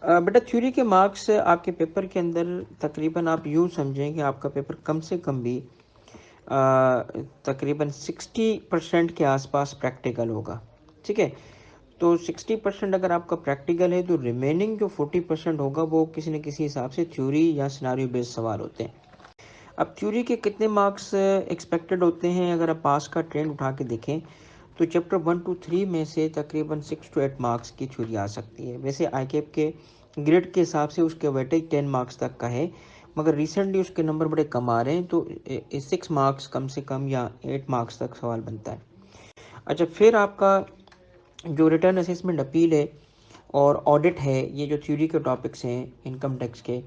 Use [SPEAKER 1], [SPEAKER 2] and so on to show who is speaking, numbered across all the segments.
[SPEAKER 1] बेटा थ्योरी के मार्क्स आपके पेपर के अंदर तकरीबन आप यूँ समझें कि आपका पेपर कम से कम भी तकरीबन 60% के आसपास प्रैक्टिकल होगा। ठीक है, तो 60% अगर आपका प्रैक्टिकल है तो रिमेनिंग जो 40% होगा वो किसी न किसी हिसाब से थ्योरी या सिनारियो बेस्ड सवाल होते हैं। अब थ्योरी के कितने मार्क्स एक्सपेक्टेड होते हैं, अगर आप पास का ट्रेंड उठा के देखें तो चैप्टर 1 to 3 में से तकरीबन 6 to 8 मार्क्स की थ्योरी आ सकती है। वैसे आईकेप के ग्रेड के हिसाब से उसके वेटेज 10 मार्क्स तक का है, मगर रिसेंटली उसके नंबर बड़े कम आ रहे हैं, तो 6 मार्क्स कम से कम या 8 मार्क्स तक सवाल बनता है। अच्छा, फिर आपका जो रिटर्न असेसमेंट अपील है और ऑडिट है, ये जो थ्योरी के टॉपिक्स हैं इनकम टैक्स के,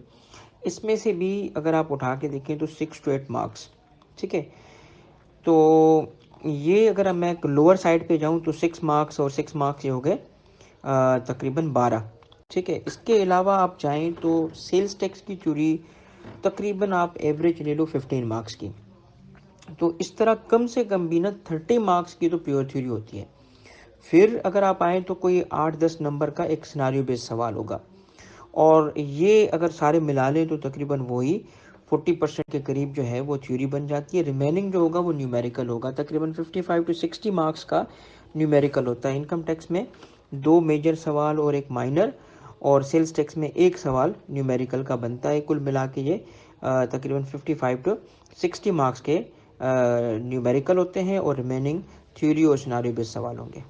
[SPEAKER 1] इसमें से भी अगर आप उठा के देखें तो 6 to 8 मार्क्स। ठीक है, तो ये अगर मैं लोअर साइड पे जाऊं तो 6 मार्क्स और 6 मार्क्स ये हो गए तकरीबन 12। ठीक है, इसके अलावा आप चाहें तो सेल्स टैक्स की थ्योरी तकरीबन आप एवरेज ले लो 15 मार्क्स की। तो इस तरह कम से कम भी ना 30 मार्क्स की तो प्योर थ्योरी होती है। फिर अगर आप आए तो कोई 8-10 नंबर का एक सिनारियो बेस्ड सवाल होगा, और ये अगर सारे मिला लें तो तकरीबन वही 40% के करीब जो है वो थ्योरी बन जाती है। रिमेनिंग जो होगा वो न्यूमेरिकल होगा, तकरीबन 55 to 60 मार्क्स का न्यूमेरिकल होता है। इनकम टैक्स में 2 मेजर सवाल और एक माइनर, और सेल्स टैक्स में एक सवाल न्यूमेरिकल का बनता है। कुल मिला के ये तकरीबन 55 to 60 मार्क्स के न्यूमेरिकल होते हैं और रिमेनिंग थ्योरी और सिनारियो बेस्ड सवाल होंगे।